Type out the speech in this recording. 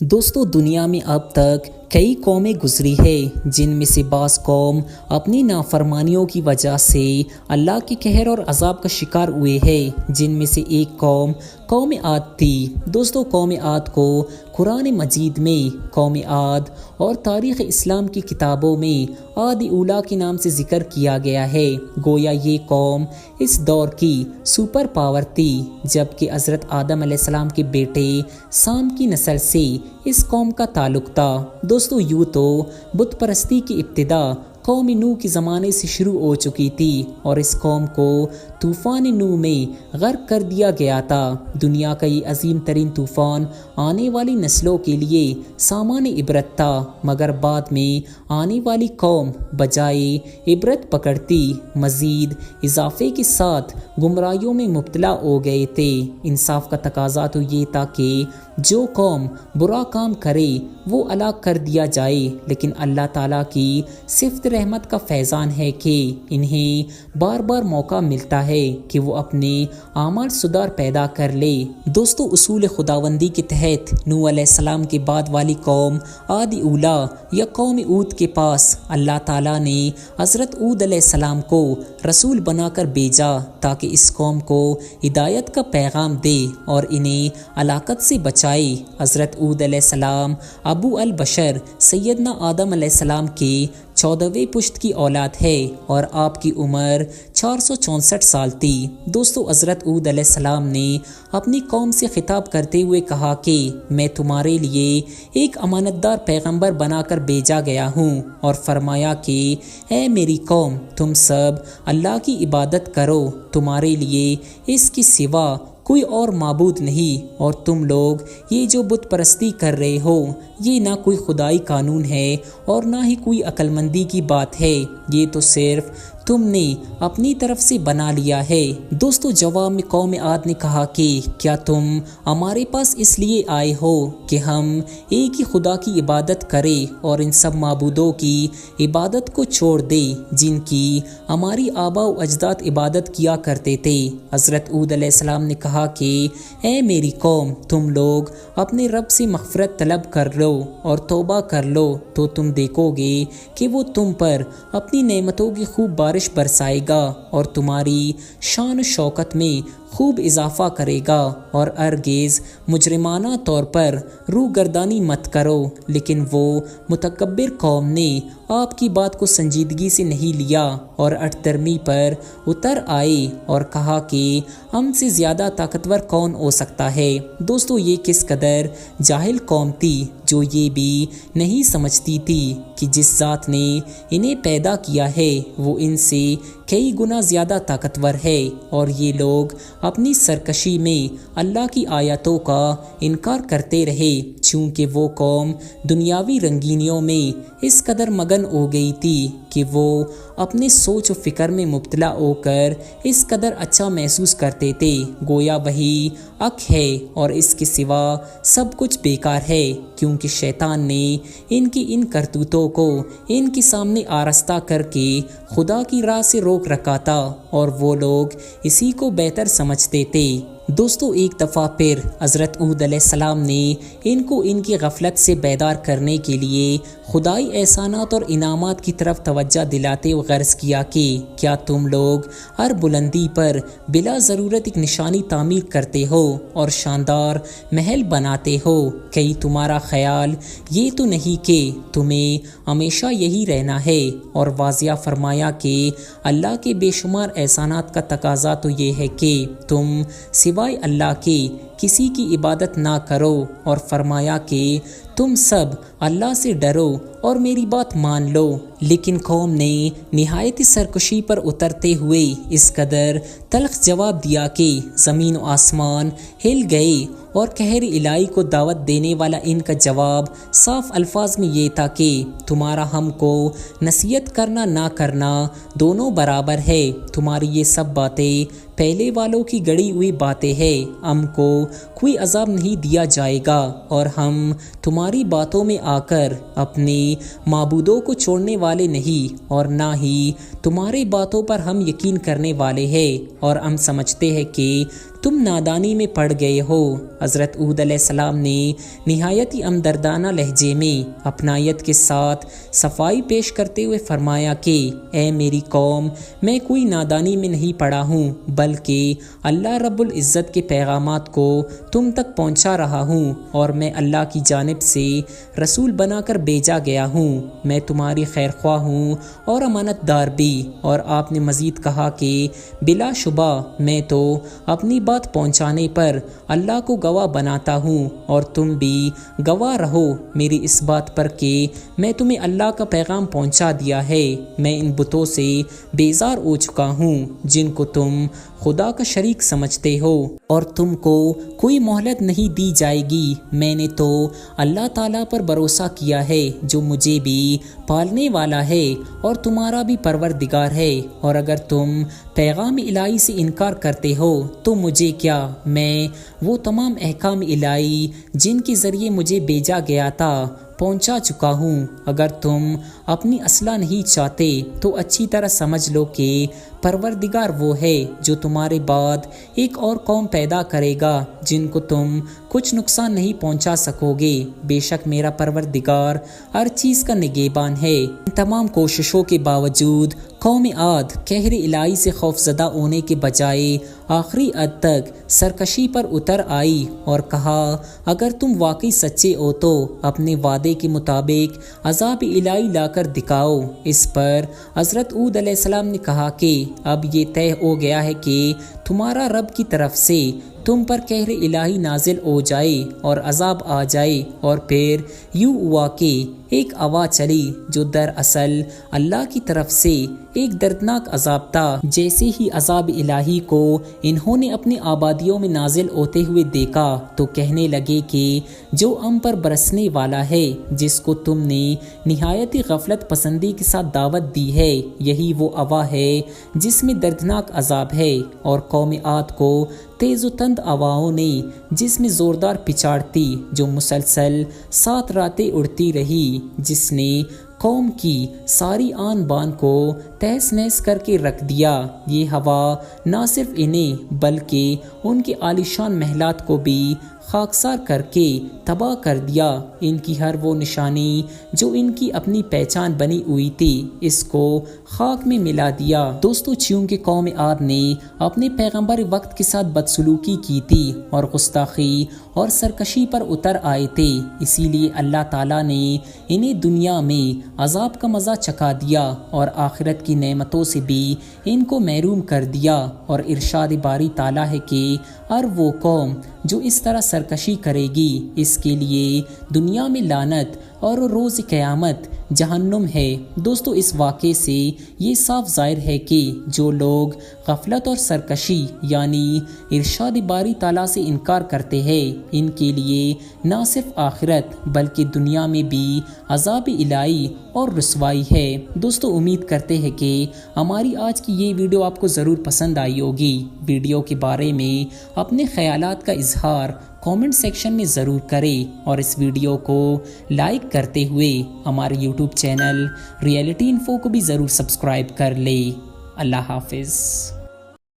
دوستو دنیا میں اب تک کئی قومیں گزری ہے جن میں سے بعض قوم اپنی نافرمانیوں کی وجہ سے اللہ کے قہر اور عذاب کا شکار ہوئے ہیں، جن میں سے ایک قوم عاد تھی۔ دوستو قوم عاد کو قرآن مجید میں قوم عاد اور تاریخ اسلام کی کتابوں میں عاد اولیٰ کے نام سے ذکر کیا گیا ہے۔ گویا یہ قوم اس دور کی سپر پاور تھی، جبکہ حضرت آدم علیہ السلام کے بیٹے سام کی نسل سے اس قوم کا تعلق تھا۔ دوستو یوں تو بت پرستی کی ابتدا قوم نوح کے زمانے سے شروع ہو چکی تھی اور اس قوم کو طوفان نوح میں غرق کر دیا گیا تھا۔ دنیا کا یہ عظیم ترین طوفان آنے والی نسلوں کے لیے سامان عبرت تھا، مگر بعد میں آنے والی قوم بجائے عبرت پکڑتی مزید اضافے کے ساتھ گمراہیوں میں مبتلا ہو گئے تھے۔ انصاف کا تقاضا تو یہ تھا کہ جو قوم برا کام کرے وہ ہلاک کر دیا جائے، لیکن اللہ تعالیٰ کی صفت رحمت کا فیضان ہے کہ انہیں بار بار موقع ملتا ہے کہ وہ اپنے اعمال سدھار پیدا کر لے۔ دوستو اصول خداوندی کے تحت نوح علیہ السلام کے بعد والی قوم عاد اولیٰ یا قوم ہود کے پاس اللہ تعالیٰ نے حضرت ہود علیہ السلام کو رسول بنا کر بھیجا تاکہ اس قوم کو ہدایت کا پیغام دے اور انہیں ہلاکت سے بچائے۔ حضرت ہود علیہ السلام ابو البشر سیدنا آدم علیہ السلام کے 14ویں پشت کی اولاد ہے اور آپ کی عمر 464 سال تھی۔ دوستو حضرت ہود علیہ السلام نے اپنی قوم سے خطاب کرتے ہوئے کہا کہ میں تمہارے لیے ایک امانتدار پیغمبر بنا کر بھیجا گیا ہوں، اور فرمایا کہ اے میری قوم، تم سب اللہ کی عبادت کرو، تمہارے لیے اس کے سوا کوئی اور معبود نہیں، اور تم لوگ یہ جو بت پرستی کر رہے ہو یہ نہ کوئی خدائی قانون ہے اور نہ ہی کوئی عقل مندی کی بات ہے، یہ تو صرف تم نے اپنی طرف سے بنا لیا ہے۔ دوستو جواب میں قوم عاد نے کہا کہ کیا تم ہمارے پاس اس لیے آئے ہو کہ ہم ایک ہی خدا کی عبادت کریں اور ان سب معبودوں کی عبادت کو چھوڑ دیں جن کی ہماری آباء و اجداد عبادت کیا کرتے تھے؟ حضرت ہود علیہ السلام نے کہا کہ اے میری قوم، تم لوگ اپنے رب سے مغفرت طلب کر لو اور توبہ کر لو تو تم دیکھو گے کہ وہ تم پر اپنی نعمتوں کی خوب بارش برسائے گا اور تمہاری شان و شوکت میں خوب اضافہ کرے گا، اور ہرگز مجرمانہ طور پر روح گردانی مت کرو۔ لیکن وہ متکبر قوم نے آپ کی بات کو سنجیدگی سے نہیں لیا اور اٹھترمی پر اتر آئے اور کہا کہ ہم سے زیادہ طاقتور کون ہو سکتا ہے۔ دوستو یہ کس قدر جاہل قوم تھی جو یہ بھی نہیں سمجھتی تھی کہ جس ذات نے انہیں پیدا کیا ہے وہ ان سے کئی گنا زیادہ طاقتور ہے، اور یہ لوگ اپنی سرکشی میں اللہ کی آیتوں کا انکار کرتے رہے، چونکہ وہ قوم دنیاوی رنگینیوں میں اس قدر مگن ہو گئی تھی کہ وہ اپنے سوچ و فکر میں مبتلا ہو کر اس قدر اچھا محسوس کرتے تھے گویا وہی حق ہے اور اس کے سوا سب کچھ بیکار ہے، کیونکہ شیطان نے ان کی ان کرتوتوں کو ان کے سامنے آراستہ کر کے خدا کی راہ سے روک رکھا تھا، اور وہ لوگ اسی کو بہتر سمجھتے تھے۔ دوستو ایک دفعہ پھر حضرت ہود علیہ السلام نے ان کو ان کی غفلت سے بیدار کرنے کے لیے خدائی احسانات اور انعامات کی طرف توجہ دلاتے ہوئے عرض کیا کہ کیا تم لوگ ہر بلندی پر بلا ضرورت ایک نشانی تعمیر کرتے ہو اور شاندار محل بناتے ہو؟ کہیں تمہارا خیال یہ تو نہیں کہ تمہیں ہمیشہ یہی رہنا ہے؟ اور واضح فرمایا کہ اللہ کے بے شمار احسانات کا تقاضا تو یہ ہے کہ تم سوائے اللہ کے کسی کی عبادت نہ کرو، اور فرمایا کہ تم سب اللہ سے ڈرو اور میری بات مان لو۔ لیکن قوم نے نہایت سرکشی پر اترتے ہوئے اس قدر تلخ جواب دیا کہ زمین و آسمان ہل گئے، اور قہر الہی کو دعوت دینے والا ان کا جواب صاف الفاظ میں یہ تھا کہ تمہارا ہم کو نصیحت کرنا نہ کرنا دونوں برابر ہے، تمہاری یہ سب باتیں پہلے والوں کی گڑی ہوئی باتیں ہیں، ہم کو کوئی عذاب نہیں دیا جائے گا، اور ہم تمہاری باتوں میں آ کر اپنے معبودوں کو چھوڑنے والے نہیں، اور نہ ہی تمہاری باتوں پر ہم یقین کرنے والے ہیں، اور ہم سمجھتے ہیں کہ تم نادانی میں پڑ گئے ہو۔ حضرت ہود علیہ السلام نے نہایت ہی ہمدردانہ لہجے میں اپنائیت کے ساتھ صفائی پیش کرتے ہوئے فرمایا کہ اے میری قوم، میں کوئی نادانی میں نہیں پڑا ہوں، بلکہ اللہ رب العزت کے پیغامات کو تم تک پہنچا رہا ہوں، اور میں اللہ کی جانب سے رسول بنا کر بھیجا گیا ہوں۔ میں تمہاری خیر خواہ ہوں اور امانت دار بھی۔ اور آپ نے مزید کہا کہ بلا شبہ میں تو اپنی بات پہنچانے پر اللہ کو گواہ بناتا ہوں، اور تم بھی گواہ رہو میری اس بات پر کہ میں تمہیں اللہ کا پیغام پہنچا دیا ہے۔ میں ان بتوں سے بیزار ہو چکا ہوں جن کو تم خدا کا شریک سمجھتے ہو، اور تم کو کوئی مہلت نہیں دی جائے گی۔ میں نے تو اللہ تعالیٰ پر بھروسہ کیا ہے جو مجھے بھی پالنے والا ہے اور تمہارا بھی پروردگار ہے، اور اگر تم پیغام الہی سے انکار کرتے ہو تو مجھے کیا، میں وہ تمام احکام الہی جن کے ذریعے مجھے بھیجا گیا تھا پہنچا چکا ہوں۔ اگر تم اپنی اصلاح نہیں چاہتے تو اچھی طرح سمجھ لو کہ پروردگار وہ ہے جو تمہارے بعد ایک اور قوم پیدا کرے گا جن کو تم کچھ نقصان نہیں پہنچا سکو گے۔ بے شک میرا پروردگار ہر چیز کا نگہبان ہے۔ ان تمام کوششوں کے باوجود قوم عاد قہر الہی سے خوفزدہ ہونے کے بجائے آخری حد تک سرکشی پر اتر آئی اور کہا اگر تم واقعی سچے ہو تو اپنے وعدے کے مطابق عذاب الہی لا کر دکھاؤ۔ اس پر حضرت ہود علیہ السلام نے کہا کہ اب یہ طے ہو گیا ہے کہ تمہارا رب کی طرف سے تم پر قہر الہی نازل ہو جائے اور عذاب آ جائے۔ اور پھر یوں ہوا کہ ایک ہوا چلی جو دراصل اللہ کی طرف سے ایک دردناک عذاب تھا۔ جیسے ہی عذاب الہی کو انہوں نے اپنی آبادیوں میں نازل ہوتے ہوئے دیکھا تو کہنے لگے کہ جو ہم پر برسنے والا ہے، جس کو تم نے نہایت غفلت پسندی کے ساتھ دعوت دی ہے، یہی وہ ہوا ہے جس میں دردناک عذاب ہے۔ اور قوم عاد کو تیز و تند ہواؤں نے جس میں زوردار پچاڑ تھی جو مسلسل 7 راتیں اڑتی رہی، جس نے قوم کی ساری آن بان کو تہس نہس کر کے رکھ دیا۔ یہ ہوا نہ صرف انہیں بلکہ ان کے عالیشان محلات کو بھی خاکسار کر کے تباہ کر دیا۔ ان کی ہر وہ نشانی جو ان کی اپنی پہچان بنی ہوئی تھی اس کو خاک میں ملا دیا۔ دوستو، چونکہ قوم عاد نے اپنے پیغمبر وقت کے ساتھ بدسلوکی کی تھی اور گستاخی اور سرکشی پر اتر آئے تھے، اسی لیے اللہ تعالیٰ نے انہیں دنیا میں عذاب کا مزہ چکھا دیا اور آخرت کی نعمتوں سے بھی ان کو محروم کر دیا۔ اور ارشاد باری تعالیٰ ہے کہ ہر وہ قوم جو اس طرح سرکشی کرے گی اس کے لیے دنیا میں لعنت اور روز قیامت جہنم ہے۔ دوستو، اس واقعے سے یہ صاف ظاہر ہے کہ جو لوگ غفلت اور سرکشی یعنی ارشاد باری تعالیٰ سے انکار کرتے ہیں، ان کے لیے نہ صرف آخرت بلکہ دنیا میں بھی عذاب الہی اور رسوائی ہے۔ دوستو، امید کرتے ہیں کہ ہماری آج کی یہ ویڈیو آپ کو ضرور پسند آئی ہوگی۔ ویڈیو کے بارے میں اپنے خیالات کا اظہار کامنٹ سیکشن میں ضرور کریں، اور اس ویڈیو کو لائک کرتے ہوئے ہمارے یوٹیوب چینل ریئلٹی انفو کو بھی ضرور سبسکرائب کر لیں۔ اللہ حافظ۔